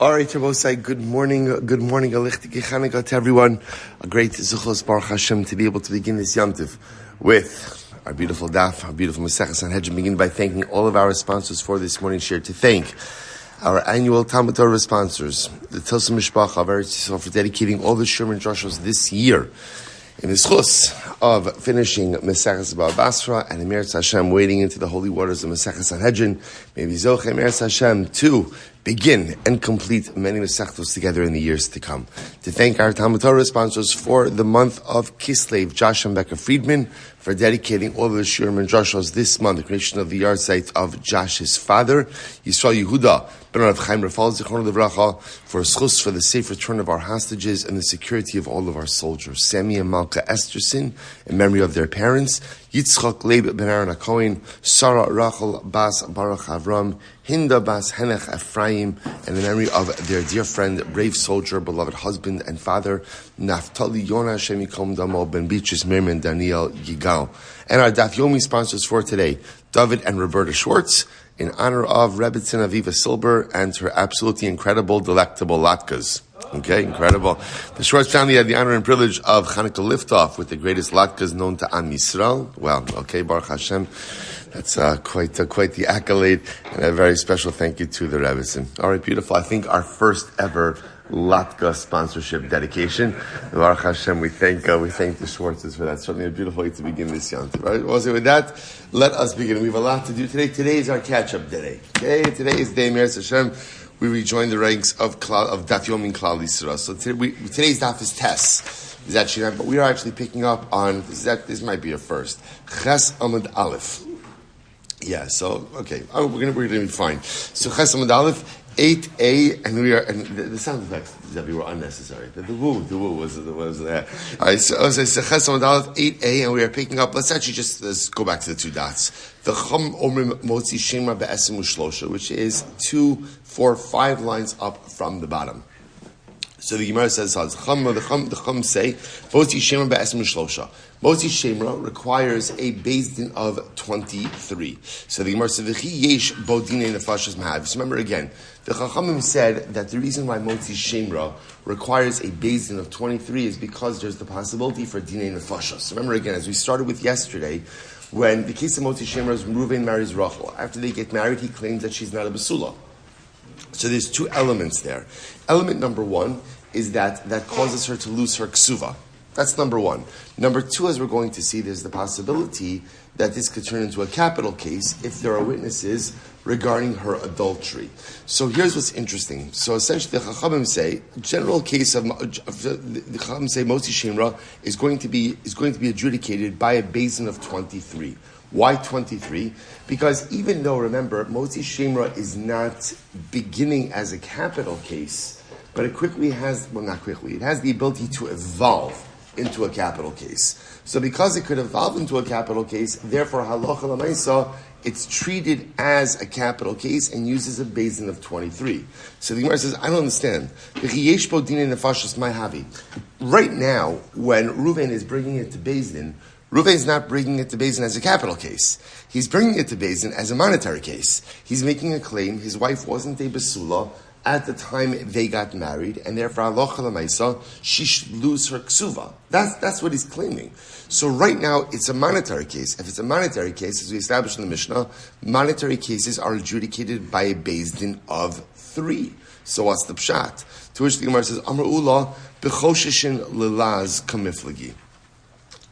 All right, Rabosai, good morning, Alichtike Chanukah to everyone. A great zechus, Baruch Hashem, to be able to begin this Yom Tov with our beautiful daf, our beautiful Masechah Sanhedrin. Begin by thanking all of our sponsors for this morning's share. To thank our annual TALMUD TORAH sponsors, the Tilson Mishpacha of Erev Chanuka, for dedicating all the Sherman Joshos this year in the zechus of finishing Masechah Basra and Emir Hashem, wading into the holy waters of Masechah Sanhedrin. Maybe Zoche Emir Hashem to begin and complete many Masechtos together in the years to come. To thank our TALMUD TORAH sponsors for the month of Kislev, Josh and Becca Friedman, for dedicating all of the Shurim and Joshos this month, the creation of the Yahrzeit of Josh's father, Yisroel Yehuda, HaRav Chaim Rephael, for zechus for the safe return of our hostages and the security of all of our soldiers. Sammy and Malka Esterson, in memory of their parents, Yitzchak Laib ben Aharon HaKohen, Sarah Rachel bas Baruch Avraham, Hinda bas Henech Efrayim, and in memory of their dear friend, brave soldier, beloved husband and father, Naftali Yonah Hy ben Beatrice, Miriam and Daniel Yigal. And our Daf Yomi sponsors for today, David and Roberta Schwartz, in honor of Rebbitzin Aviva Silber and her absolutely incredible, delectable latkes. Okay, incredible. The Schwartz family had the honor and privilege of Chanukah liftoff with the greatest latkes known to Am Yisroel. Well, okay, Baruch Hashem. That's quite the accolade, and a very special thank you to the Rebbitzin. All right, beautiful. I think our first ever Latka sponsorship dedication. Baruch Hashem, we thank the Schwartzes for that. Certainly a beautiful way to begin this Yom Tov, right? Also, with that, let us begin. We have a lot to do today. Today is our catch-up day. Okay, today is Day Meretz Hashem. We rejoin the ranks of Daf Yomi and Klal Yisrael. So today's daf is Tess. Is actually not, but we are actually picking up on this might be a first. Ches Amud Aleph. Yeah. So okay, we're gonna be fine. So Ches Amud Aleph. 8A, and the sound effects were unnecessary. The woo was there. All right, so Ches Amud Aleph 8A, and we are picking up. Let's go back to the two dots. The Chum Omrim Motzi Shema Be'esim Ushlosha, which is 2, 4, 5 lines up from the bottom. So the Gemara says, the Chum say, Motzi Shema Be'esim Ushlosha. Motzi Shemra requires a beis din of 23. So the Gemara says, V'chi yesh bo dinei nefashos mahav. So remember again, the Chachamim said that the reason why Motzi Shemra requires a beis din of 23 is because there's the possibility for dinei nefashos. Remember again, as we started with yesterday, when the case of Motzi Shemra is Reuven marries Rachel. After they get married, he claims that she's not a besula. So there's two elements there. Element number one is that causes her to lose her ksuva. That's number one. Number two, as we're going to see, there's the possibility that this could turn into a capital case if there are witnesses regarding her adultery. So here's what's interesting. So essentially, the Chachamim say, general case of the Chachamim say Motzi Shemra is going to be adjudicated by a beis din of 23. Why 23? Because even though, remember, Motzi Shemra is not beginning as a capital case, but it has the ability to evolve into a capital case. So because it could evolve into a capital case, therefore, halacha l'maisa, it's treated as a capital case and uses a beis din of 23. So the Gemara says, I don't understand. Right now, when Reuven is bringing it to beis din, Reuven is not bringing it to beis din as a capital case. He's bringing it to beis din as a monetary case. He's making a claim his wife wasn't a besula at the time they got married, and therefore, halacha l'maisa, she should lose her ksuva. That's what he's claiming. So right now, it's a monetary case. If it's a monetary case, as we established in the Mishnah, monetary cases are adjudicated by a beis din of 3. So what's the pshat? To which the Gemara says, Amar Ula, b'choshishin lilaz kamiflagi.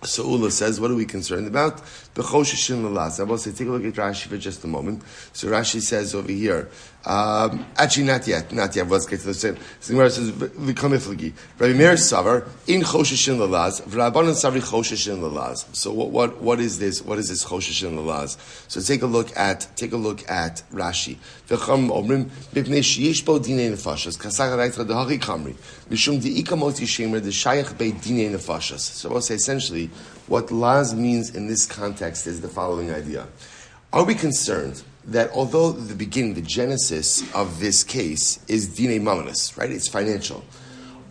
So Ula says, what are we concerned about? B'choshishin lilaz. I will say, take a look at Rashi for just a moment. So Rashi says over here, actually not yet. Let's get to the same. So the Gemara says, v'kamiflagi. Rabbi Meir Savar, in choshishin lilaz, v'rabbanan savri choshishin lilaz. So what is this? What is this choshishin lilaz? So take a look at Rashi. V'cham omrim, b'pnei sheyesh bo dinei nefashas, kasach ha'raytra dehari kamri, mishum di'ika motzi shemer, the shayich bei dinei nefashas. So I'll say essentially, what laz means in this context is the following idea. Are we concerned that although the beginning, the genesis of this case is dinei mamanis, right? It's financial.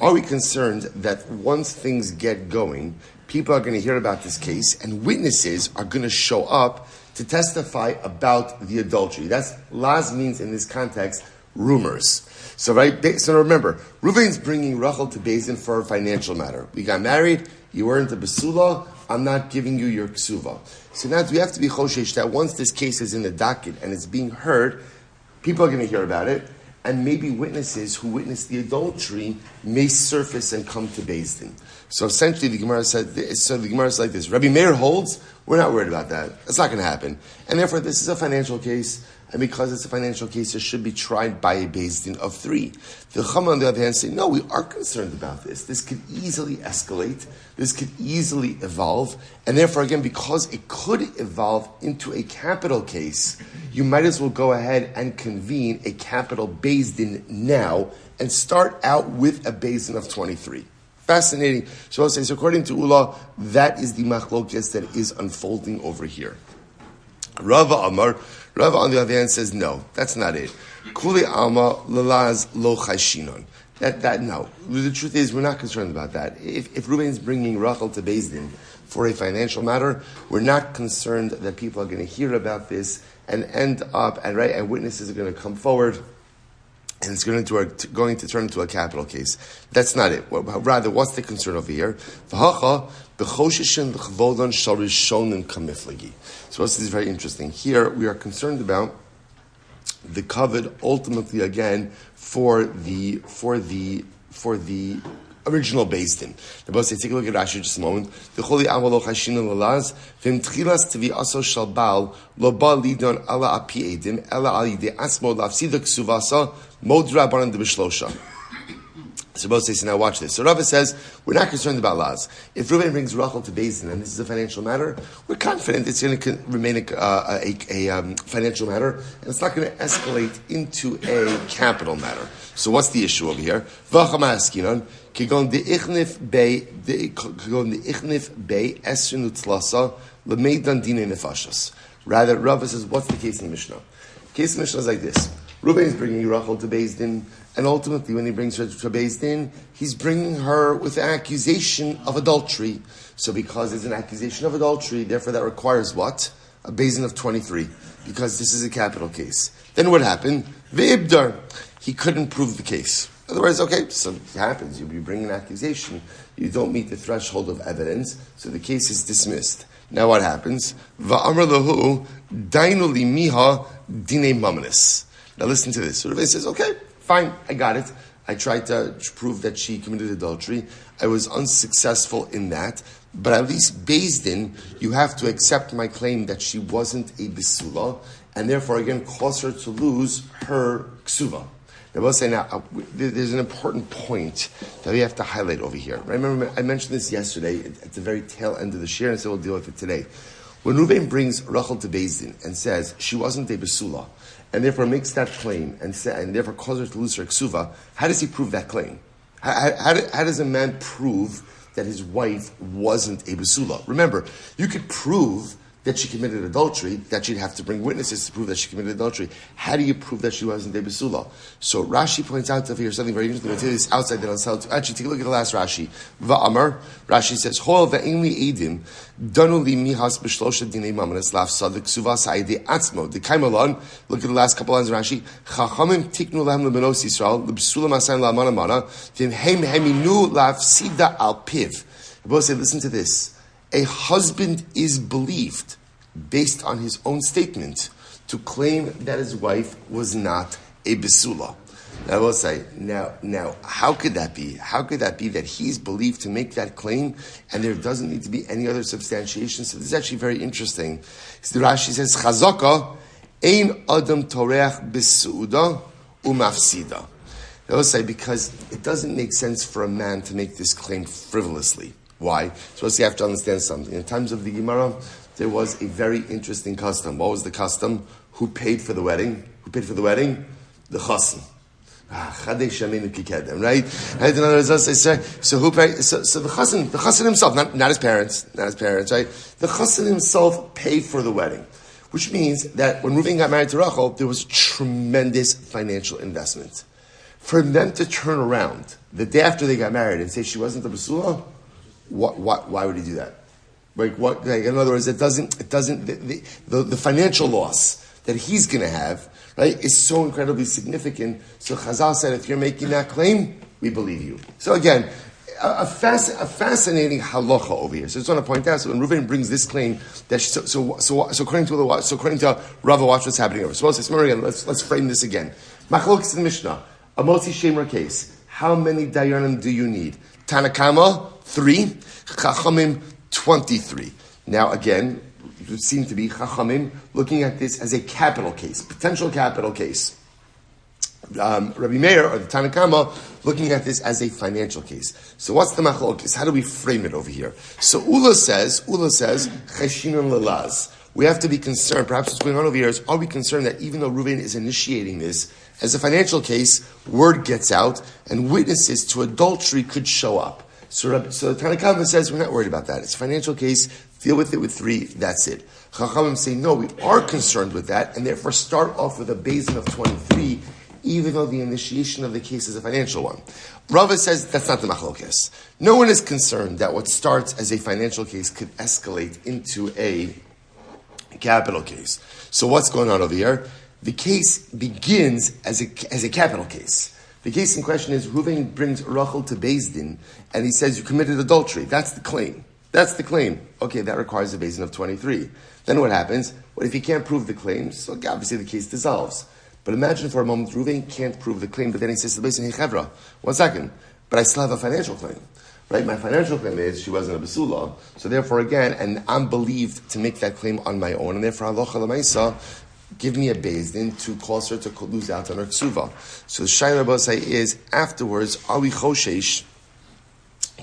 Are we concerned that once things get going, people are going to hear about this case and witnesses are going to show up to testify about the adultery? That's laz means in this context rumors. So remember, Reuven's bringing Rachel to Beis Din for a financial matter. We got married, you weren't a besula, I'm not giving you your ksuva. So now we have to be choshesh that once this case is in the docket and it's being heard, people are going to hear about it, and maybe witnesses who witnessed the adultery may surface and come to Beis Din. So essentially the Gemara is like this. Rabbi Meir holds, we're not worried about that. That's not going to happen. And therefore this is a financial case, and because it's a financial case, it should be tried by a Beis Din of 3. The Chama, on the other hand, say, no, we are concerned about this. This could easily escalate. This could easily evolve. And therefore, again, because it could evolve into a capital case, you might as well go ahead and convene a capital Beis Din now and start out with a Beis Din of 23. Fascinating. So I'll say, so according to Ula, that is the machlokes that is unfolding over here. Rava on the other hand says, no, that's not it. Kuli Alma Lalaz Lo Chayshinon. That no. The truth is, we're not concerned about that. If Reuben's bringing Rachel to Beis Din for a financial matter, we're not concerned that people are going to hear about this and end up, and witnesses are going to come forward, and it's going to turn into a capital case. That's not it. Rather, what's the concern over here? So this is very interesting. Here, we are concerned about the covet ultimately again for the original Beis Din. The boss say, take a look at Rashi just a moment. The Choli Amalo Chashina Lalaz, Vim Tchilas Tvi Aso Shalbal, Loba Lidon Ala Api Edim, Ela Ali de Asmo Lafsida Ksuvasa, Modra Baran de Bishlosha. So both say, so now watch this. So Rava says, we're not concerned about laws. If Reuven brings Rachel to Beis Din, and this is a financial matter, we're confident it's going to remain a financial matter, and it's not going to escalate into a capital matter. So what's the issue over here? Rather, Rava says, what's the case in the Mishnah? The case in the Mishnah is like this. Reuven is bringing Rachel to Beis Din, and ultimately, when he brings her to Beis Din, he's bringing her with an accusation of adultery. So because there's an accusation of adultery, therefore that requires what? A Beis Din of 23, because this is a capital case. Then what happened? Ve'ibdar. He couldn't prove the case. Otherwise, okay, so it happens. You bring an accusation, you don't meet the threshold of evidence, so the case is dismissed. Now what happens? Va'amr lahu dainu li miha dine mamanis. Now listen to this. So Reuven says, okay, fine, I got it. I tried to prove that she committed adultery. I was unsuccessful in that. But at least Beis Din, you have to accept my claim that she wasn't a besula, and therefore, again, cause her to lose her ksuva. Now, we'll say now, there's an important point that we have to highlight over here. Remember, I mentioned this yesterday at the very tail end of the shir, and so we'll deal with it today. When Reuven brings Rachel to Beis Din and says she wasn't a besula, and therefore makes that claim and therefore causes her to lose her ksuva, how does he prove that claim? How does a man prove that his wife wasn't a besula? Remember, you could prove that she committed adultery, that you'd have to bring witnesses to prove that she committed adultery. How do you prove that she wasn't a besula? So Rashi points out over here something very interesting. We'll tell you this outside, then I'll tell you. Actually, take a look at the last Rashi. Va'amar, Rashi says, Hol va'imli edim, danu li mihas b'shlosha dinei mamanas laf sadik suvas ha'idei atzmo. The kaimalon, look at the last couple lines of Rashi. Chachamim tiknu lahem lebenos Yisrael, lebsula masayin la'amana mana, v'im heim heminu laf sida al piv. The both say, listen to this. A husband is believed, based on his own statement, to claim that his wife was not a besula. Now I will say, now, how could that be? How could that be that he's believed to make that claim, and there doesn't need to be any other substantiation? So this is actually very interesting. So the Rashi says, Chazaka, ein adam toreach besuda umafsida. I will say, because it doesn't make sense for a man to make this claim frivolously. Why? So you have to understand something. In times of the Gemara, there was a very interesting custom. What was the custom? Who paid for the wedding? Who paid for the wedding? The chassan. Right? So who paid? So the chassan himself, not his parents, right? The chassan himself paid for the wedding, which means that when Reuven got married to Rachel, there was tremendous financial investment. For them to turn around the day after they got married and say she wasn't a besula, why would he do that? Like what? Like in other words, it doesn't. The financial loss that he's going to have, right, is so incredibly significant. So Chazal said, if you're making that claim, we believe you. So again, a fascinating halacha over here. So I just want to point out, so when Reuven brings this claim, that according to Rava, watch what's happening over. So let's frame this again. Machlokes in the Mishnah, a Motzi Shemer case. How many dayanim do you need? Tanakama, 3. Chachamim, 23. Now again, it would seem to be Chachamim looking at this as a capital case, potential capital case. Rabbi Meir, or the Tanakama, looking at this as a financial case. So what's the machlokes? How do we frame it over here? So Ula says, Cheshinon Lalaz. We have to be concerned, perhaps what's going on over here is, are we concerned that even though Reuven is initiating this as a financial case, word gets out, and witnesses to adultery could show up. So the Tanakama says, we're not worried about that. It's a financial case, deal with it with 3, that's it. Chachamim say, no, we are concerned with that, and therefore start off with a basin of 23, even though the initiation of the case is a financial one. Rava says that's not the machlokes. No one is concerned that what starts as a financial case could escalate into a capital case. So what's going on over here? The case begins as a capital case. The case in question is Reuven brings Rachel to Beis Din and he says you committed adultery. That's the claim. Okay, that requires a basin of 23. Then what happens? What if he can't prove the claim? So obviously the case dissolves. But imagine for a moment, Reuven can't prove the claim, but then he says to the basin, hey Chevra, 1 second, but I still have a financial claim. Right? My financial claim is she wasn't a besulah, so therefore again, and I'm believed to make that claim on my own, and therefore halacha l'maisa, give me a beis din to cause her to lose out on her ksuva. So the shayla b'osai is afterwards, are we choshesh?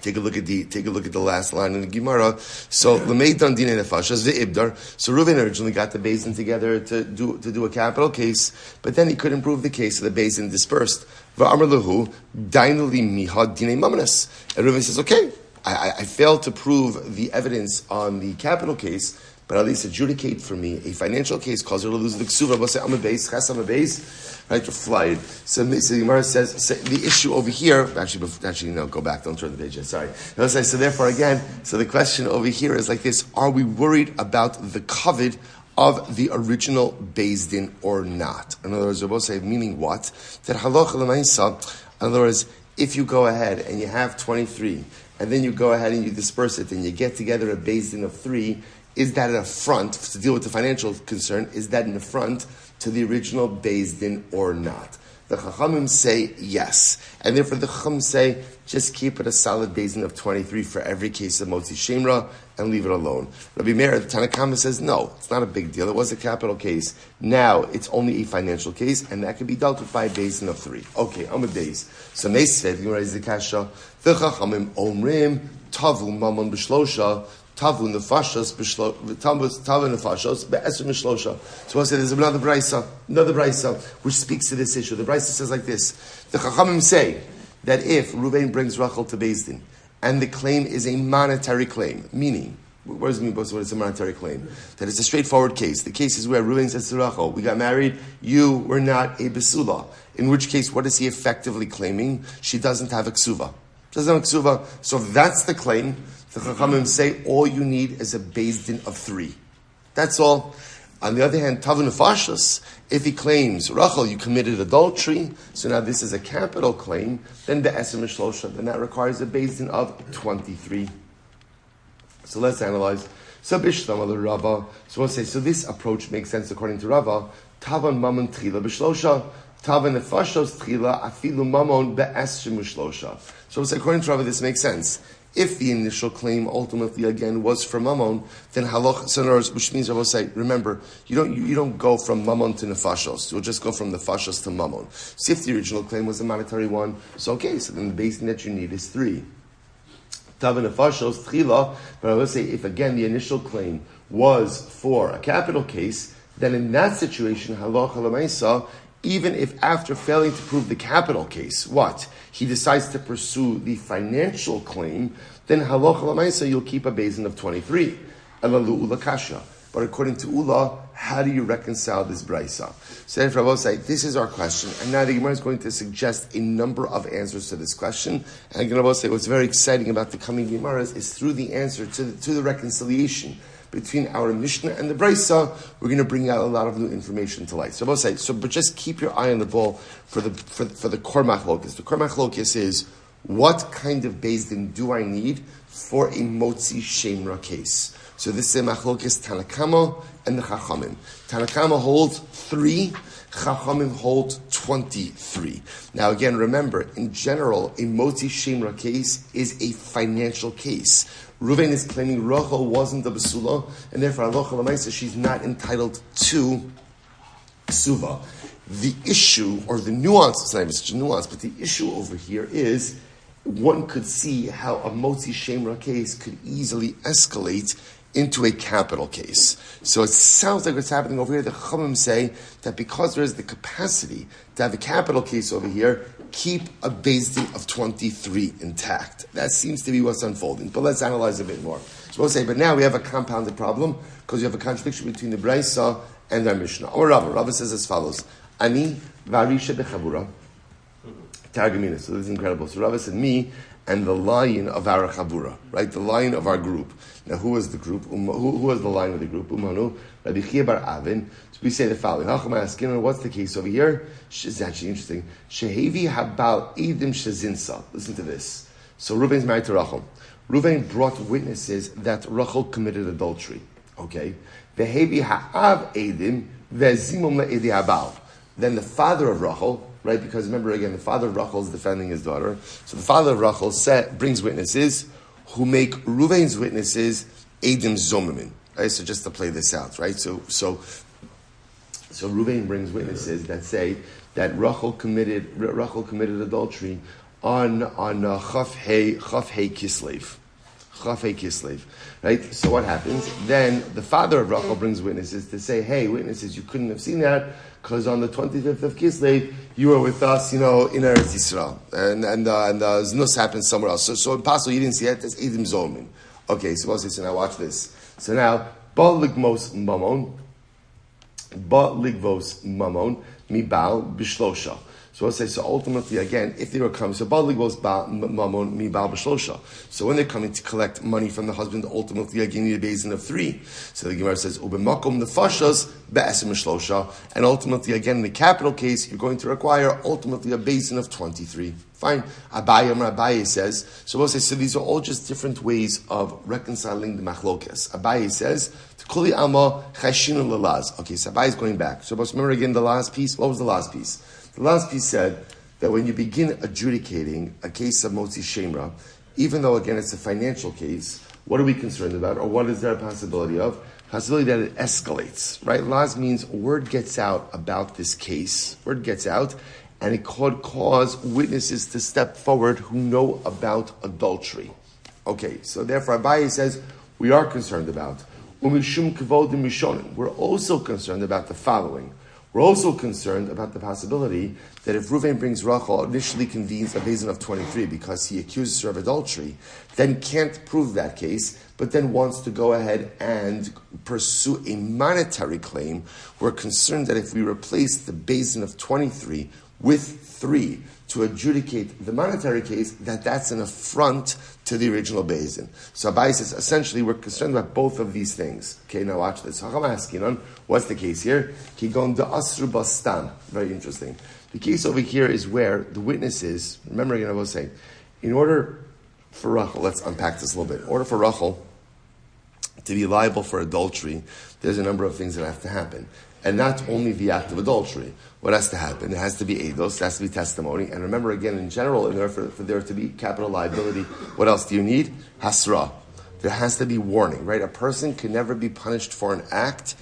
Take a look at the last line in the Gemara. So l'meidan dinei nefashos ve'ibdar. So Reuven originally got the beis din together to do a capital case, but then he couldn't prove the case, so the beis din dispersed. Va'amar lehu dainu li miha dinei mamanas. And Reuven says, okay, I failed to prove the evidence on the capital case, but at least adjudicate for me a financial case, cause her to lose the ksuva. But say I'm a base, ches I'm a base, right? To fly. So the Gemara says the issue over here. Actually, no. Go back. Don't turn the page yet. Sorry. So therefore, again, so the question over here is like this: are we worried about the covet of the original beis din or not? In other words, they both say meaning what? That halacha l'maisa. In other words, if you go ahead and you have 23, and then you go ahead and you disperse it, and you get together a beis din of 3. Is that an affront to deal with the financial concern? Is that an affront to the original beis din or not? The Chachamim say yes, and therefore the Chachamim say just keep it a solid beis din of 23 for every case of Motzi Shemra and leave it alone. Rabbi Meir, the Tanakama, says no, it's not a big deal. It was a capital case. Now it's only a financial case, and that can be dealt with by a beis din of 3. Okay, I'm a beis. So Meisved, you raise the kasha. The Chachamim omrim tavu mamon b'shlosha. Tavu nefashos be'eser mishlosha. So I said there's another brisa which speaks to this issue. The brisa says like this: the Chachamim say that if Reuven brings Rachel to Beis Din and the claim is a monetary claim, meaning what does it mean? What is a monetary claim? That it's a straightforward case. The case is where Reuven says to Rachel, "We got married. You were not a besulah." In which case, what is he effectively claiming? She doesn't have a ksuva. So if that's the claim, the Chachamim say all you need is a beis din of 3. That's all. On the other hand, tavu nefashos, if he claims, Rachel, you committed adultery, so now this is a capital claim, then be'eser mishlosha, then that requires a beis din of 23. So let's analyze. So bishlam al Rava. So we'll say, so this approach makes sense according to Rava. Tavan mamon tchila b'shlosha. Tavan nefashos tchila afilu mamon be'eser mishlosha. So we'll say, according to Rava, this makes sense. If the initial claim ultimately again was for mammon, then halach sonoros, which means I will say, remember, you don't go from mammon to nefashos. You'll just go from nefashos to mammon. So if the original claim was a monetary one, so okay, so then the basis that you need is 3. Tav nefashos tchila, but I will say, if again the initial claim was for a capital case, then in that situation, halach halamaisa, even if after failing to prove the capital case, he decides to pursue the financial claim, then halacha l'maisa you'll keep a beis din of 23. Elalu ula kasha. But according to Ula, how do you reconcile this brisa? So if Rabbi say, this is our question, and now the Gemara is going to suggest a number of answers to this question. And Rabbi say, what's very exciting about the coming Gemaras is through the answer to the reconciliation between our Mishnah and the Brisa, we're going to bring out a lot of new information to light. So I will say, but just keep your eye on the ball for the core machlokes. The core machlokes is, what kind of Beis Din do I need for a Motzi Shemra case? So this is a machlokes Tanakama and the Chachamim. Tanakama holds 3, Chachamim hold 23. Now again, remember, in general, a Motzi Shemra case is a financial case. Reuven is claiming Rachel wasn't a Basula, and therefore Halacha L'maisa, she's not entitled to Suva. The issue, or the nuance, it's not even such a nuance, but the issue over here is, one could see how a Motzi Shemra case could easily escalate into a capital case. So it sounds like what's happening over here. The Chachamim say that because there is the capacity to have a capital case over here, keep a Beis Din of 23 intact. That seems to be what's unfolding. But let's analyze a bit more. So we'll say, but now we have a compounded problem because you have a contradiction between the Brisa and our Mishnah. Or Rava says as follows: Ani varisha bechavura targamina. So this is incredible. So Rava said, me and the lion of our chabura, right? The lion of our group. Now, who was the group? Who was the lion of the group? Umanu, Rabbi Chia bar Avin. So we say the following: what's the case over here? It's actually interesting. Shehevi habal edim shezinsa. Listen to this. So Reuven's married to Rachel. Reuven brought witnesses that Rachel committed adultery. Okay. Vehevi ha'av edim vezimum le'edi habal. Then the father of Rachel, right? Because remember again, the father of Rachel is defending his daughter. So the father of Rachel brings witnesses who make Reuven's witnesses Edim Zomimin. Right? So just to play this out, right? So Reuven brings witnesses that say that Rachel committed adultery on Chaf Hey Kislev. Chaf Hey Kislev. Right? So what happens? Then the father of Rachel brings witnesses to say, hey, witnesses, you couldn't have seen that because on the 25th of Kislev, you were with us, in Eretz Yisrael. And Znus happened somewhere else. So impossible, you didn't see it. That's Edim Zolmin. Okay, so now watch this. So now, Ba Ligvos Mamon, Mibal Bishlosha. So let's say, so ultimately, again, if they were coming, so Ba Ligvos Mamon, Mibal Bishlosha. So when they're coming to collect money from the husband, ultimately, again, you need a Beis Din of 3. So the Gemara says, Ubemakom Nefashas, Be'esim Mishlosha. And ultimately, again, in the capital case, you're going to require ultimately a Beis Din of 23. Fine. Abaye says, so we'll say, so these are all just different ways of reconciling the machlokes. Abaye says, Kuli Alma Chashinu Lalaz. Okay, so Abaye is going back. So let's remember again the last piece. What was the last piece? The last piece said that when you begin adjudicating a case of Motzi Shemra, even though again it's a financial case, what are we concerned about, or what is there a possibility of? Possibility that it escalates, right? Laz means word gets out about this case. Word gets out, and it could cause witnesses to step forward who know about adultery. Okay, so therefore Abaye says we are concerned about. We're also concerned about the following. We're also concerned about the possibility that if Reuven brings Rachel, initially convenes a Beis Din of 23 because he accuses her of adultery, then can't prove that case, but then wants to go ahead and pursue a monetary claim. We're concerned that if we replace the Beis Din of 23 with 3 to adjudicate the monetary case, that's an affront to the original Beis Din. So Abaye says, essentially, we're concerned about both of these things. Okay, now watch this. What's the case here? Very interesting. The case over here is where the witnesses, remember again I was saying, in order for Rachel, let's unpack this a little bit. In order for Rachel to be liable for adultery, there's a number of things that have to happen. And not only the act of adultery. What has to happen? There has to be eidos, there has to be testimony. And remember again, in general, in order for there to be capital liability, what else do you need? Hasra. There has to be warning, right? A person can never be punished for an act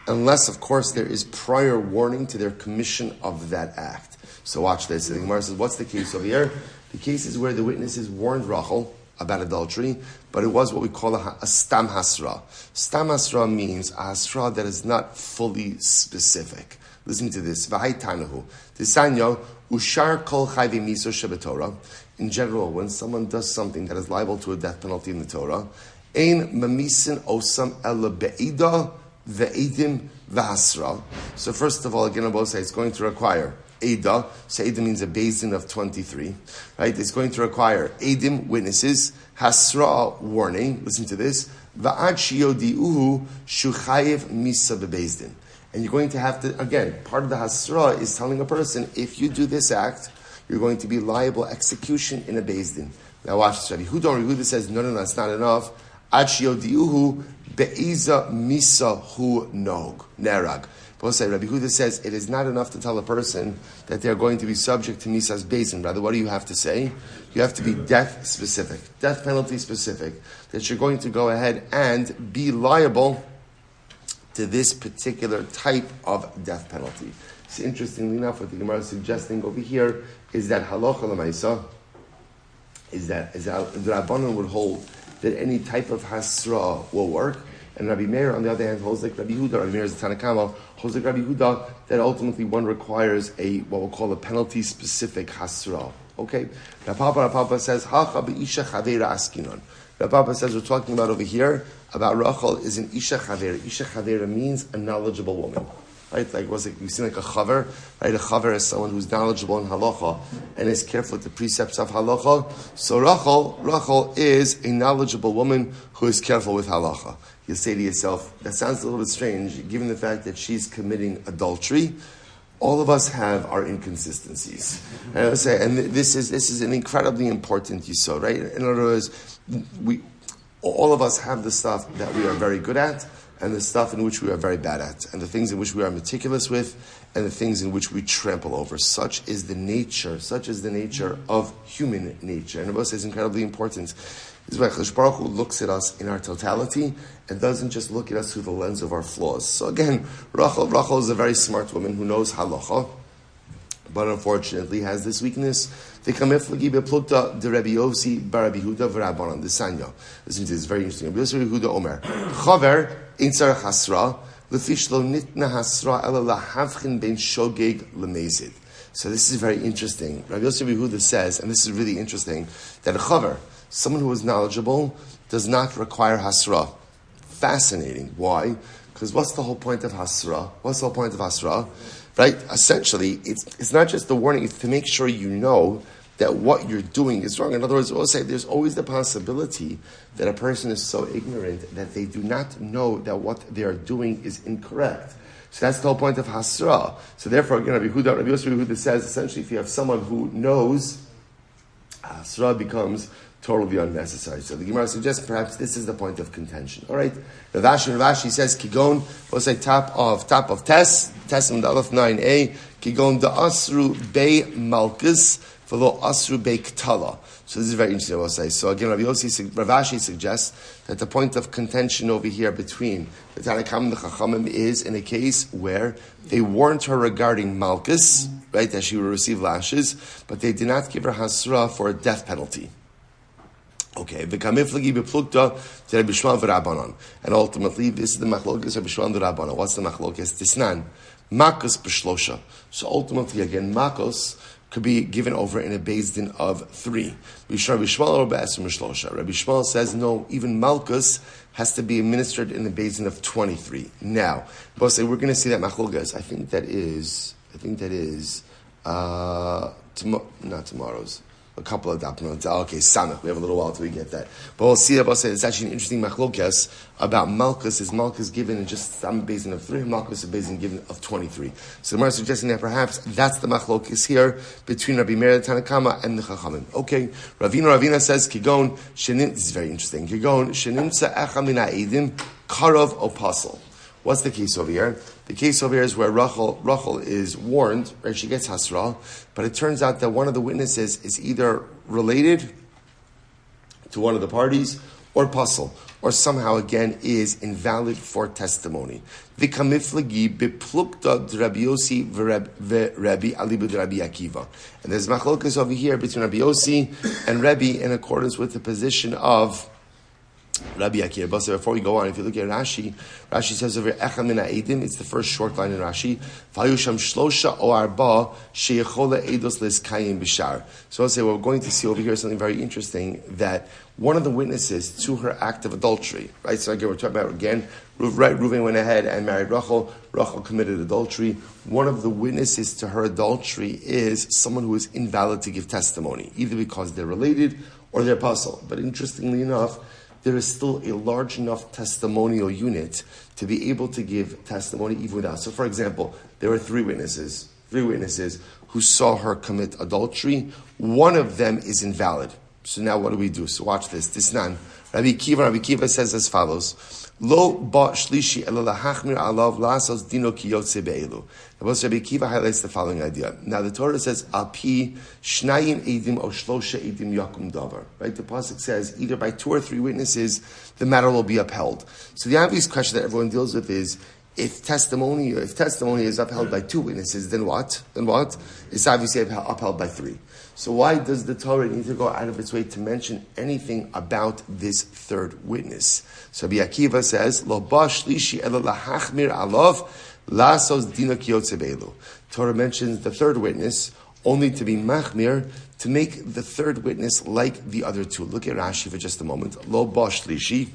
unless, of course, there is prior warning to their commission of that act. So watch this. The Gemara says, what's the case over here? The case is where the witnesses warned Rachel about adultery, but it was what we call a stam hasra. Stam hasra means a hasra that is not fully specific. Listen to this. V'hai tanahu. Tisanyo ushar kol chai v'miso shebetorah. In general, when someone does something that is liable to a death penalty in the Torah, ein mamisin osam ela be'ida ve'edim v'hasra. So first of all, again, I will say it's going to require Eda, so Eda means a beis din of 23, right? It's going to require Edim, witnesses, Hasra, warning, listen to this, Va'ad sheyodi'uhu shuchayev misa bebeis din. And you're going to have to, again, part of the Hasra is telling a person, if you do this act, you're going to be liable execution in a beis din. Now watch this. Rabbi Yehuda says, no, that's not enough. Ad sheyodi'uhu be'iza misa hu nog, nerag. Rabbi Yehuda says it is not enough to tell a person that they are going to be subject to Misa's beis din. Rather, what do you have to say? You have to be death specific, death penalty specific, that you're going to go ahead and be liable to this particular type of death penalty. So interestingly enough, what the Gemara is suggesting over here is that halacha l'maisa is that the Rabbanon would hold that any type of hasra will work. And Rabbi Meir, on the other hand, holds like Rabbi Yehuda. Rabbi Meir is the Tanakama, holds like Rabbi Yehuda that ultimately one requires what we'll call a penalty-specific hasra. Okay? Rapapa says, Hacha be'isha chaveira askinon. Rapapa says, we're talking about over here, about Rachel is an isha chaveira. Isha chaveira means a knowledgeable woman. Right? Like, you see like a chaver, right? A chaver is someone who's knowledgeable in halacha and is careful with the precepts of halacha. So Rachel is a knowledgeable woman who is careful with halacha. You'll say to yourself, that sounds a little bit strange, given the fact that she's committing adultery. All of us have our inconsistencies. And I would say, and this is an incredibly important yisod, right? In other words, all of us have the stuff that we are very good at, and the stuff in which we are very bad at, and the things in which we are meticulous with, and the things in which we trample over. Such is the nature of human nature. And it is incredibly important. This is why Kadosh Baruch Hu looks at us in our totality and doesn't just look at us through the lens of our flaws. So again, Rachel is a very smart woman who knows halacha, but unfortunately has this weakness. Listen to this, very interesting. Rabbi Yehuda Omer, Chaver intzar hasra lefish lo nitna hasra ela lahavchin ben shogeg lemezid. So this is very interesting. Rabbi Yehuda says, and this is really interesting, that a chaver, someone who is knowledgeable, does not require hasra. Fascinating. Why? Because what's the whole point of hasra? Right? Essentially, it's not just the warning, it's to make sure you know that what you're doing is wrong. In other words, we'll say there's always the possibility that a person is so ignorant that they do not know that what they are doing is incorrect. So that's the whole point of hasra. So therefore, again, Rabbi Yehuda says, essentially, if you have someone who knows, hasra becomes totally unnecessary. So the Gemara suggests perhaps this is the point of contention. All right. Rashi says Kigon, we'll say top of Tes in the Aleph 9a, Kigon da Asru Bei Malkus, V'lo Asru Bei Ktala. So this is very interesting, I will say. So again, Ravashi suggests that the point of contention over here between the Tanakam and the Chachamim is in a case where they warned her regarding Malkus, right, that she will receive lashes, but they did not give her Hasra for a death penalty. Okay, v'kamiflagi beplukta to Rabbi Shmuel v'Rabbanon, and ultimately this is the machlokes Rabbi Shmuel v'Rabbanon. What's the machlokes? Tisnan makos b'shlosha. So ultimately, again, makos could be given over in a beis din of 3. Rabbi Shmuel or be'esrim b'shlosha. Rabbi Shmuel says no, even malchus has to be administered in the beis din of 23. Now, we're going to see that machlokes. I think that is not tomorrow's. A couple of dapnot. Okay, Samach. We have a little while till we get that. But we'll see about it. It's actually an interesting machlokas about Malkus. Is Malkus given in just some basin of 3, Malkus a basin given of 23. So the Gemara is suggesting that perhaps that's the machlokas here between Rabbi Meir the Tanakama and the Chachamim. Okay, Ravina says Kigon Shenim. This is very interesting. Kigon Shenimsa Echa Min Ha'edim Karov Opasel. What's the case over here? The case over here is where Rachel is warned, right? She gets hasra, but it turns out that one of the witnesses is either related to one of the parties or puzzle, or somehow again is invalid for testimony. V'kamiflagi beplukta d'Rabbi Yossi v'Rabbi Alibu d'Rabbi Akiva. And there's machlokas over here between Rabbi Yossi and Rabbi in accordance with the position of Rabbi Akiva. But before we go on, if you look at Rashi says over Echad Min Ha'edim, it's the first short line in Rashi. Vayusham shlosha o arba sheyechola eidos leskayim b'shar. So I'll say we're going to see over here something very interesting, that one of the witnesses to her act of adultery, right? So again, we're talking about again, Reuven went ahead and married Rachel. Rachel committed adultery. One of the witnesses to her adultery is someone who is invalid to give testimony, either because they're related or they're apostle. But interestingly enough, there is still a large enough testimonial unit to be able to give testimony even without. So for example, there were three witnesses who saw her commit adultery. One of them is invalid. So now what do we do? So watch this. Tisnan. Rabbi Kiva says as follows. Lo ba shlishi ela lahachmir alav lasos dino ki yotze be'elu. Rabbi Kiva highlights the following idea. Now the Torah says al pi shnayim edim o shlosha edim yakum davar. Right? The pasuk says either by two or three witnesses the matter will be upheld. So the obvious question that everyone deals with is, if testimony is upheld by two witnesses, then what? It's obviously upheld by three. So why does the Torah need to go out of its way to mention anything about this third witness? So Rabbi Akiva says, Lo ba shlishi ela lahachmir alav lasos dina ki yotze be'elu. Torah mentions the third witness only to be machmir, to make the third witness like the other two. Look at Rashi for just a moment. Lo ba shlishi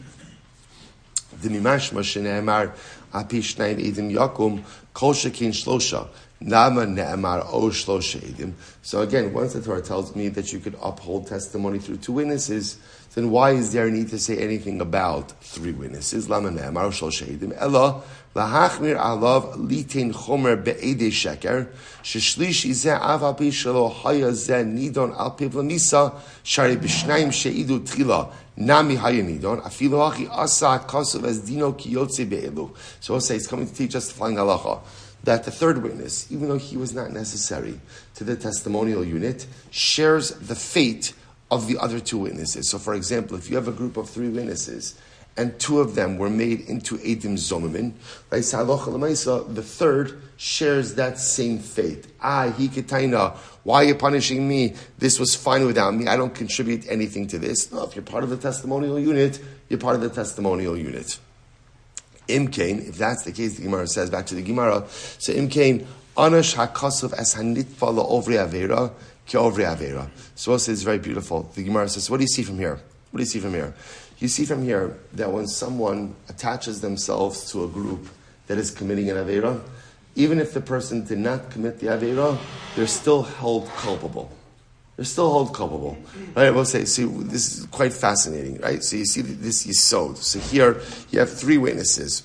D'mimashma shene'emar api shnayim edim yakum kol shekin shlosha nama ne'emar o shlosha edim. So again, once the Torah tells me that you could uphold testimony through two witnesses, then why is there a need to say anything about three witnesses? Lama ne'emar o shlosha edim ela lahachmir alav litin chomer be'edei sheker sheshlishi zeh av api shelo haya zeh nidon al piv lamisa shari b'shnayim she'idu tchila Nami hayanidon afilo hachi asa kasuv as dino ki yotze be'elu. So I'll say it's coming to teach us the flying halacha that the third witness, even though he was not necessary to the testimonial unit, shares the fate of the other two witnesses. So for example, if you have a group of three witnesses and two of them were made into edim zomimin, right? So halacha l'maisa, the third shares that same fate. Why are you punishing me? This was fine without me. I don't contribute anything to this. No, if you're part of the testimonial unit, you're part of the testimonial unit. Imkain, if that's the case, the Gemara says, back to the Gemara, so Imkain, Anash HaKosov as Hanitfa La'ovri Avera, Ki Ovri Avera. So it says very beautiful. The Gemara says, what do you see from here? You see from here that when someone attaches themselves to a group that is committing an Avera, even if the person did not commit the Avera, they're still held culpable. Right? We'll say, see, this is quite fascinating, right? So you see this Yisod. So here you have three witnesses.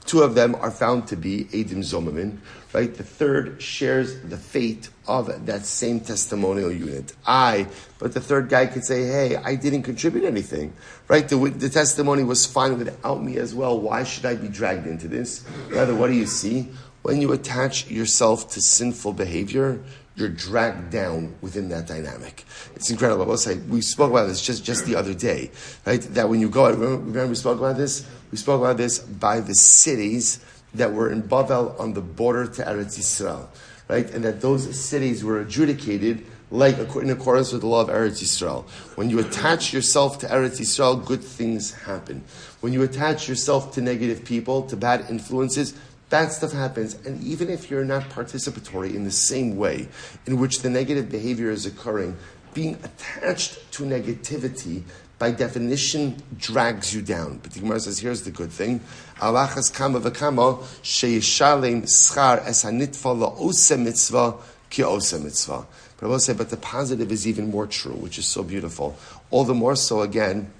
Two of them are found to be Edim Zomamin, right? The third shares the fate of that same testimonial unit. But the third guy could say, hey, I didn't contribute anything, right? The testimony was fine without me as well. Why should I be dragged into this? Rather, what do you see? When you attach yourself to sinful behavior, you're dragged down within that dynamic. It's incredible. I'll say, we spoke about this just the other day, right? That when you go, remember we spoke about this? We spoke about this by the cities that were in Bavel on the border to Eretz Yisrael, right? And that those cities were adjudicated like in accordance with the law of Eretz Yisrael. When you attach yourself to Eretz Yisrael, good things happen. When you attach yourself to negative people, to bad influences, bad stuff happens. And even if you're not participatory in the same way in which the negative behavior is occurring, being attached to negativity by definition drags you down. But the Gemara says, here's the good thing. Alachas kama v'kama sheyishalem schar es hanitfa la'ose mitzvah ki ose mitzvah. But I will say, but the positive is even more true, which is so beautiful. All the more so, again,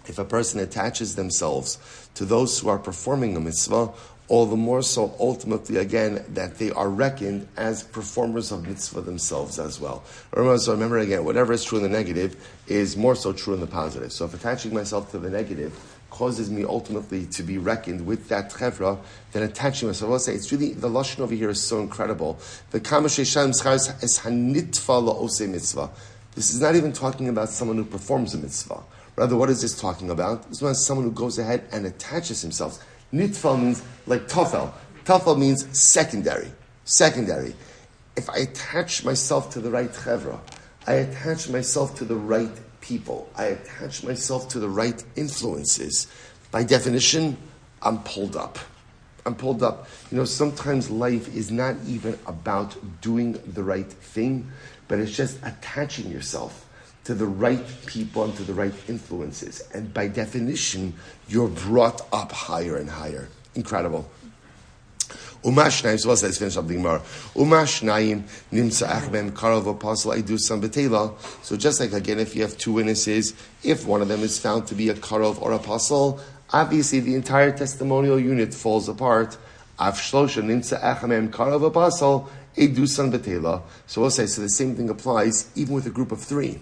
if a person attaches themselves to those who are performing a mitzvah, all the more so, ultimately, again, that they are reckoned as performers of mitzvah themselves as well. Remember again, whatever is true in the negative is more so true in the positive. So if attaching myself to the negative causes me ultimately to be reckoned with that chevra, then attaching myself, I'll say, it's really, the lashon over here is so incredible. The kama sheishalem schar es hanitfa la'osei mitzvah. This is not even talking about someone who performs a mitzvah. Rather, what is this talking about? This is someone who goes ahead and attaches himself. Nitfal means like tafel. Tafel means secondary. If I attach myself to the right chevra, I attach myself to the right people, I attach myself to the right influences, by definition, I'm pulled up. Sometimes life is not even about doing the right thing, but it's just attaching yourself to the right people and to the right influences. And by definition, you're brought up higher and higher. Incredible. Umashnayim, so let's finish up the Gemara. Umashnayim nimsa achbem karov apostle idusam betela. So just like again, if you have two witnesses, if one of them is found to be a karov or apostle, obviously the entire testimonial unit falls apart. Av shlosha nimsa achbem karov apostle idusam betela. So we'll say, so the same thing applies even with a group of three.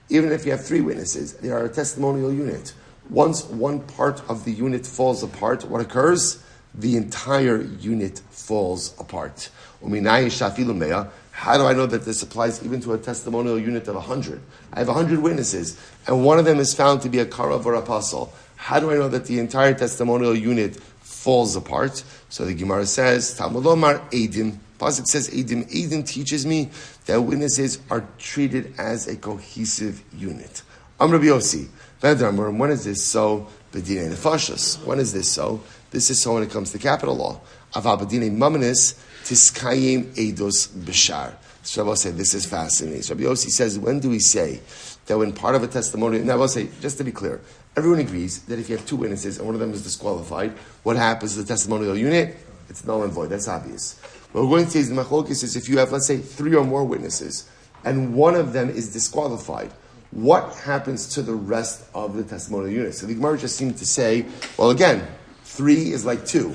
Even if you have three witnesses, they are a testimonial unit. Once one part of the unit falls apart, what occurs? The entire unit falls apart. How do I know that this applies even to a testimonial unit of 100? I have 100 witnesses, and one of them is found to be a karav or apostle. How do I know that the entire testimonial unit falls apart? So the Gemara says, Talmud Omar Eidim. Pasuk says Eidim. Eidim teaches me that witnesses are treated as a cohesive unit. Am Rabbi Yossi. When is this so? Bedinei nefashos. When is this so? This is so when it comes to capital law. Aval bedinei mamanis tiskayim eidos b'shar. So Rabbi say this is fascinating. So Rabbi Yossi says, when do we say that when part of a testimony? Now I will say, just to be clear, everyone agrees that if you have two witnesses and one of them is disqualified, what happens to the testimonial unit? It's null and void. That's obvious. What we're going to say is the machlokes is if you have, let's say, three or more witnesses and one of them is disqualified, what happens to the rest of the testimonial unit? So the Gemara just seemed to say, well, again, 3 is like 2.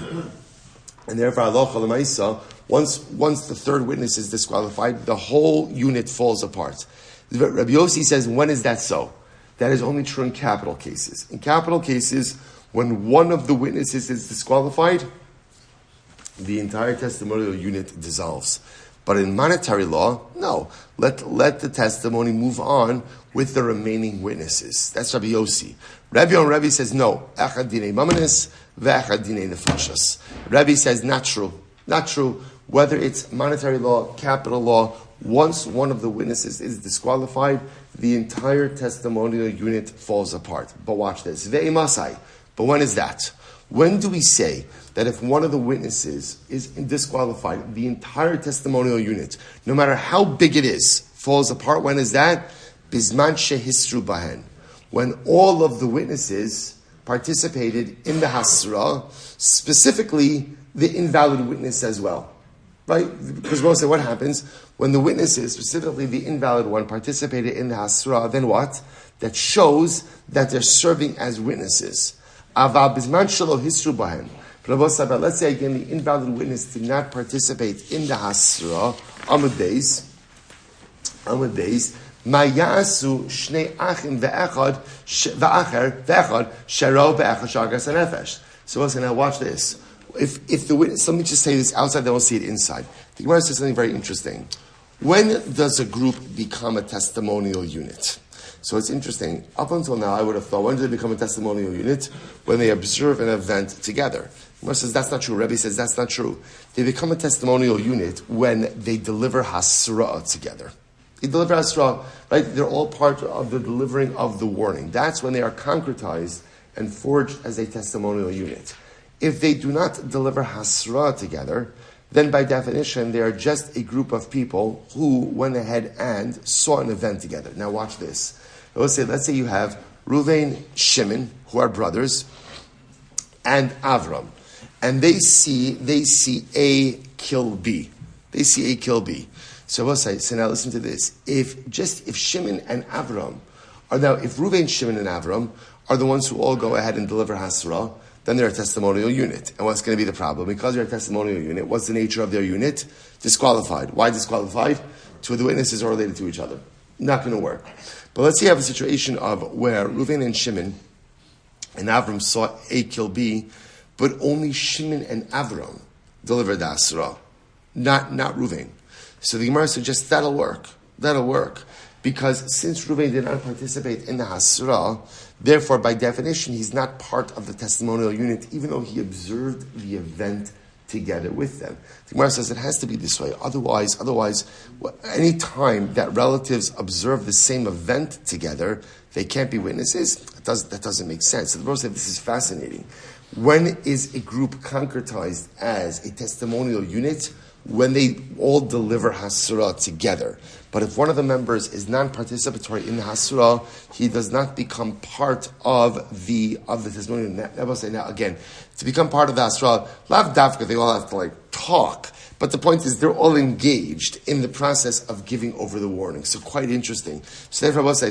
And therefore, once the third witness is disqualified, the whole unit falls apart. Rabbi Yossi says, when is that so? That is only true in capital cases. In capital cases, when one of the witnesses is disqualified, the entire testimonial unit dissolves. But in monetary law, no. Let the testimony move on with the remaining witnesses. That's Rabbi Yossi. Rabbi says, no. Echad dinei mamanis, ve'echad dinei nefashos. Rabbi says, not true. Not true. Whether it's monetary law, capital law, once one of the witnesses is disqualified, the entire testimonial unit falls apart. But watch this. Ve'imasai. But when is that? When do we say that if one of the witnesses is disqualified, the entire testimonial unit, no matter how big it is, falls apart? When is that? Bizman shehistru bahen. When all of the witnesses participated in the hasra, specifically the invalid witness as well. Right? Because we'll say what happens when the witnesses, specifically the invalid one, participated in the hasra, then what? That shows that they're serving as witnesses. Ava bizman shelo histru bahen. Let's say again the invalid witness did not participate in the hasra. Amud Beis. Mayasu shnei achim ve'echad ve'echad shero ve'echad shagas hanefesh. So listen, now watch this. If the witness, let me just say this outside, then we'll see it inside. The Gemara says something very interesting. When does a group become a testimonial unit? So it's interesting. Up until now, I would have thought, when do they become a testimonial unit? When they observe an event together. Gemara says that's not true. Rebbe says that's not true. They become a testimonial unit when they deliver hasra together. They deliver hasra, right? They're all part of the delivering of the warning. That's when they are concretized and forged as a testimonial unit. If they do not deliver hasra together, then by definition, they are just a group of people who went ahead and saw an event together. Now watch this. Let's say you have Ruvain, Shimon, who are brothers, and Avram. And they see A kill B. They see A kill B. So we'll say, so now listen to this. If Shimon and Avram are now, if Ruvain, Shimon, and Avram are the ones who all go ahead and deliver hasra, then they're a testimonial unit. And what's going to be the problem? Because they're a testimonial unit, what's the nature of their unit? Disqualified. Why disqualified? Two of the witnesses are related to each other. Not going to work. But let's say you have a situation of where Reuven and Shimon and Avram saw A kill B, but only Shimon and Avram delivered the Asra, not Reuven. So the Gemara suggests that'll work. That'll work. Because since Reuven did not participate in the Hasra, therefore by definition he's not part of the testimonial unit, even though he observed the event together with them. The Gemara says it has to be this way. Otherwise, any time that relatives observe the same event together, they can't be witnesses. That doesn't make sense. So the Rebbe said this is fascinating. When is a group concretized as a testimonial unit? When they all deliver Hasura together. But if one of the members is non-participatory in the Hasura, he does not become part of the testimonial. Now again, to become part of the Hasura, lav dafka, they all have to talk. But the point is, they're all engaged in the process of giving over the warning. So quite interesting. So therefore, let's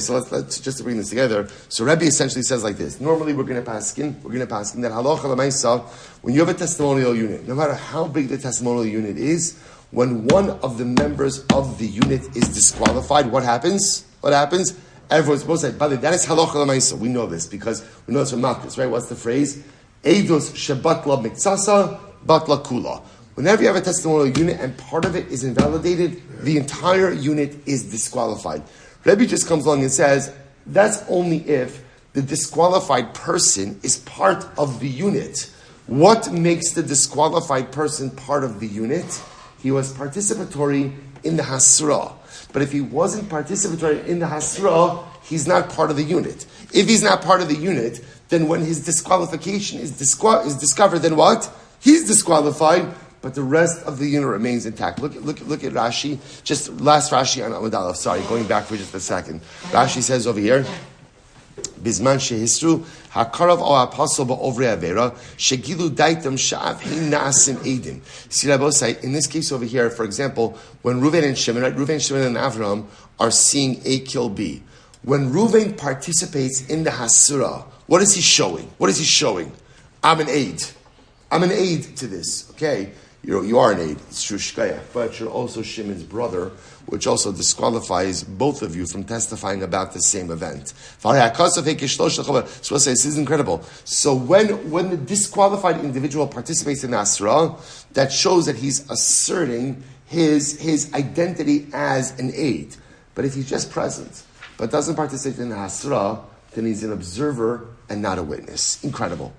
just to bring this together. So Rebbe essentially says like this. Normally, we're going to paskin that halacha l'maisa, when you have a testimonial unit, no matter how big the testimonial unit is, when one of the members of the unit is disqualified, what happens? Everyone's supposed to say, by the way, that is halacha l'maisa. We know this because we know this from Malkus, right? What's the phrase? Eidos shebatla miktsasa, batla kula. Whenever you have a testimonial unit and part of it is invalidated, the entire unit is disqualified. Rebbe just comes along and says, that's only if the disqualified person is part of the unit. What makes the disqualified person part of the unit? He was participatory in the Hasra. But if he wasn't participatory in the Hasra, he's not part of the unit. If he's not part of the unit, then when his disqualification is discovered, then what? He's disqualified, but the rest of the unit remains intact. Look at Rashi. Just last Rashi on Amud Aleph. Sorry, going back for just a second. Rashi says over here, Bizman shehisru hakarav o apostle ba'ovrei avera shegilu daitam sha'av hin na'asim edim. See, Rabbi say in this case over here, for example, when Reuven and Shimon, and Avraham are seeing A kill B. When Reuven participates in the Hasura, what is he showing? I'm an aid. I'm an aid to this. Okay. You are an aid, it's true, sheyichyeh, but you're also Shimon's brother, which also disqualifies both of you from testifying about the same event. So this is incredible. So when the disqualified individual participates in Asra, that shows that he's asserting his identity as an aid. But if he's just present, but doesn't participate in the Asra, then he's an observer and not a witness. Incredible.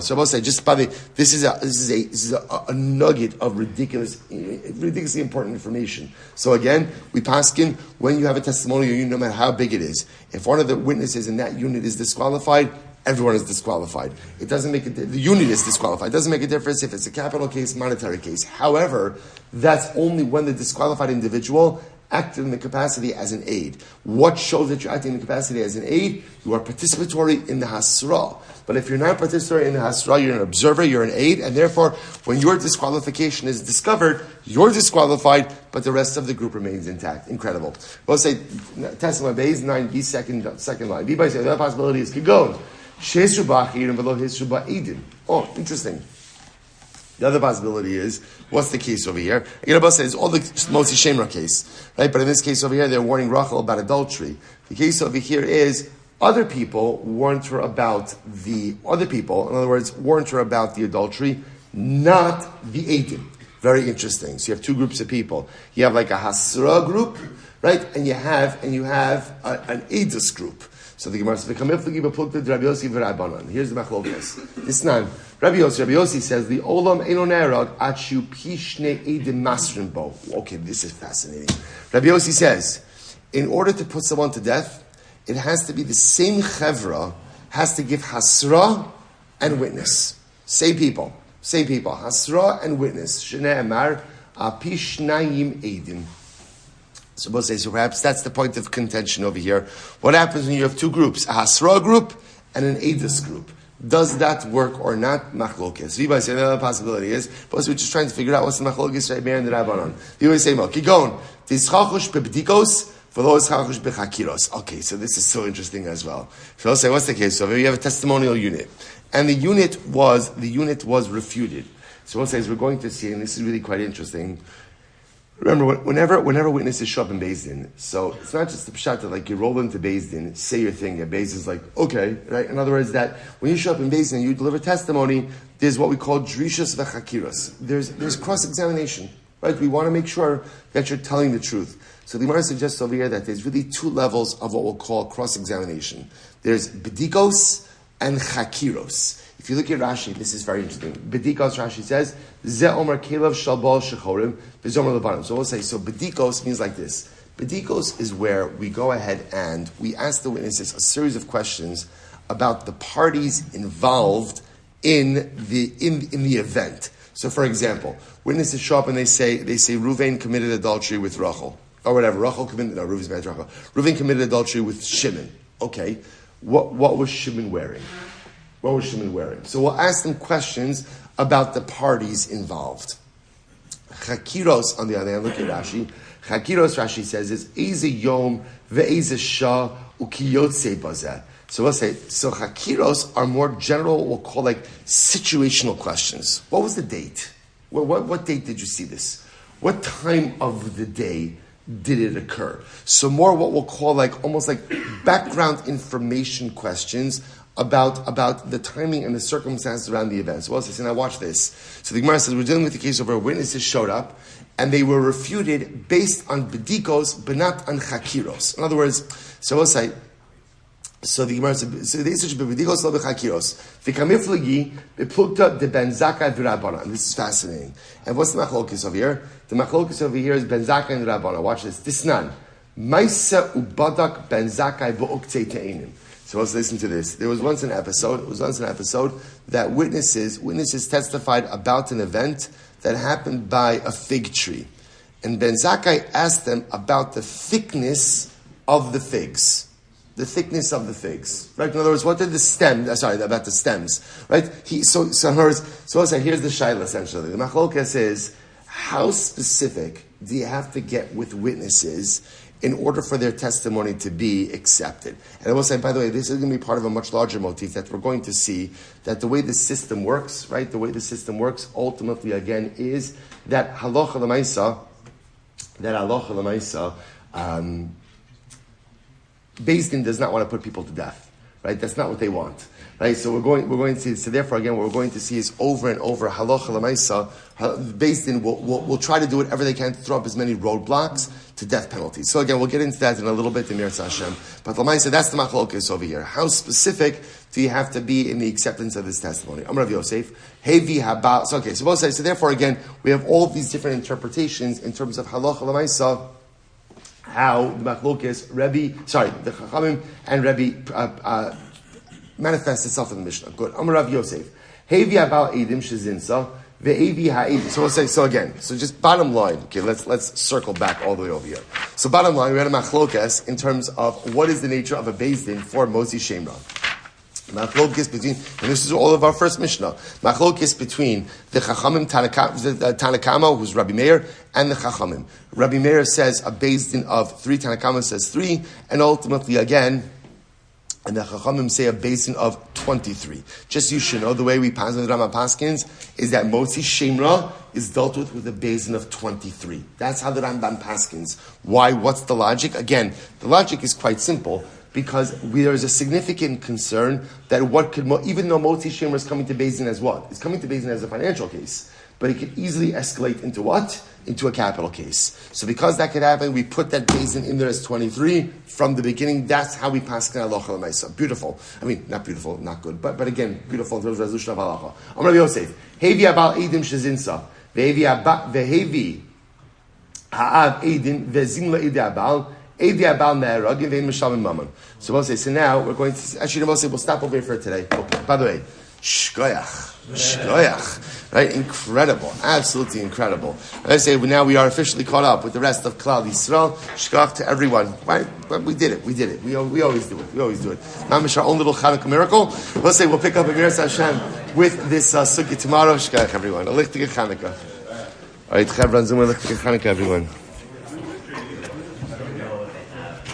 So I will say, just by the this is a nugget of ridiculously important information. So again, we paskin when you have a testimonial unit, no matter how big it is. If one of the witnesses in that unit is disqualified, everyone is disqualified. It doesn't make the unit is disqualified. It doesn't make a difference if it's a capital case, monetary case. However, that's only when the disqualified individual acted in the capacity as an aid. What shows that you're acting in the capacity as an aid? You are participatory in the Hasra. But if you're not participatory in the Hasra, you're an observer, you're an aid, and therefore, when your disqualification is discovered, you're disqualified, but the rest of the group remains intact. Incredible. We'll say, testimony base 9b, second line. B by say, the other possibility is Kigon. Sheshu ba'achir and below hishu ba'edin. Oh, interesting. The other possibility is, what's the case over here? Yigal says all the Motzi Shemra case, right? But in this case over here, they're warning Rachel about adultery. The case over here is other people warned her about the other people. In other words, warned her about the adultery, not the Eidim. Very interesting. So you have two groups of people. You have like a Hasra group, right? And you have an Eidos group. So the Gemara says, Rabbi Yossi v'Rabbanan. Here's the machlokas. This time, Rabbi Yossi says, the olam eino nerag achu pishne edim masrin bo. Okay, this is fascinating. Rabbi Yossi says, in order to put someone to death, it has to be the same chevra, has to give hasra and witness. Same people. Hasra and witness. Shnei amar apishnayim edim. So perhaps that's the point of contention over here. What happens when you have two groups, a Hasra group and an Eidos group? Does that work or not? Machlokes. Rabbi say the other possibility is, but we're just trying to figure out what's the machlokes right there in the Rabbanon. The way say, Kigon, tischachush bebdikos, v'lo ischachush bechakiros. Okay, so this is so interesting as well. So I'll say, what's the case? So you have a testimonial unit, and the unit was refuted. So we'll say, as we're going to see, and this is really quite interesting. Remember, whenever witnesses show up in Beis Din, so it's not just the pshat that like you roll into Beis Din, say your thing, and Beis Din's like, okay, right? In other words, that when you show up in Beis Din, you deliver testimony, there's what we call drishas v'chakiras. There's cross-examination, right? We want to make sure that you're telling the truth. So the Gemara suggests over here that there's really two levels of what we'll call cross-examination. There's bedikos and chakiros. If you look at Rashi, this is very interesting. Bedikos, Rashi says, Ze Omer Kelev Shalbal Shechorim, V'zomer Levanim. So we'll say, so Bedikos means like this. Bedikos is where we go ahead and we ask the witnesses a series of questions about the parties involved in the event. So, for example, witnesses show up and they say Reuven committed adultery with Rachel, or whatever. Reuven committed adultery with Shimon. Okay, what was Shimon wearing? What was Shimon wearing? So we'll ask them questions about the parties involved. Chakiros, on the other hand, look at Rashi. Chakiros, Rashi says, is Eze Yom ve'eze Shah ukiyotze bazeh. So we'll say, so Chakiros are more general, we'll call like situational questions. What was the date? What date did you see this? What time of the day did it occur? So more what we'll call like, almost like background information questions about the timing and the circumstances around the event. So we'll say, now watch this. So the Gemara says, we're dealing with the case of where witnesses showed up, and they were refuted based on bedikos, but not on chakiros. In other words, so we'll say, so the Gemara says, so they say bedikos lo bechakiros. V'kamiflagi beplukta de ben Zakkai v'Rabbana. And this is fascinating. And what's the machlokes over here? The machlokes over here is ben Zakkai and Rabbana. Watch this. Disnan. Maisa ubadak ben Zakkai v'uktei te'inim. So let's listen to this. There was once an episode that witnesses testified about an event that happened by a fig tree. And Ben Zakkai asked them about the thickness of the figs. The thickness of the figs. Right? In other words, what did the stems, about the stems. Right? So here's the shaila essentially. The machlokes is, how specific do you have to get with witnesses in order for their testimony to be accepted? And I will say, by the way, this is going to be part of a much larger motif that we're going to see, that the way the system works, right, ultimately, again, is that halacha l'maisa, Beis Din does not want to put people to death, right? That's not what they want. Right, so we're going to see. So therefore, again, what we're going to see is over and over. Halacha l'maisa, Beis Din will try to do whatever they can to throw up as many roadblocks to death penalties. So again, we'll get into that in a little bit. Mirza Hashem, but l'maisa, that's the machlokes over here. How specific do you have to be in the acceptance of this testimony? Am Rav Yosef, hevi haba. So okay, so we'll say. So therefore, again, we have all these different interpretations in terms of halacha l'maisa. How the machlokes, the Chachamim and Rebbe manifests itself in the Mishnah. Good. Amar Rav Yosef. Hevi abal edim shezinsa ve'evi ha'edim. So we'll say, so again, so just bottom line, okay, let's circle back all the way over here. So bottom line, we had a machlokes in terms of what is the nature of a Beis Din for Motzi Shemra. Machlokes between, and this is all of our first Mishnah, machlokes between the Chachamim Tanakama, who's Rabbi Meir, and the Chachamim. Rabbi Meir says a Beis Din of 3, Tanakama says 3, and ultimately again, and the Chachamim say a Beis Din of 23. Just so you should know, the way we pass with Rama Paskins is that Motzi Shemra is dealt with a Beis Din of 23. That's how the Rambam Paskins. Why? What's the logic? Again, the logic is quite simple, because there is a significant concern that even though Motzi Shemra is coming to Beis Din as what? It's coming to Beis Din as a financial case, but it could easily escalate into what? Into a capital case. So because that could happen, we put that Beis Din in there as 23 from the beginning. That's how we pass halacha l'maisa. Beautiful. I mean, not beautiful, not good, but again, beautiful in terms of resolution of halacha. Amar Rav Yosef, hevi abal edim shezinsa, vehevi ha'av edim vezim la'idi abal, edi abal me'eragim ve'im mishamim mammon. So we'll say, so now we're going to, actually we'll say, we'll stop over here for today. Okay. By the way, shkoyach. Right? Incredible. Absolutely incredible. I say, now we are officially caught up with the rest of Klal Yisrael. Shkoyach to everyone. Right? We did it. We always do it. Mamish, our own little Chanukah miracle. We'll say, we'll pick up Mirza Hashem with this sugya tomorrow. Shkoyach, everyone. Alich Chanukah. All right, Chevron Zuma, Alich Chanukah, everyone.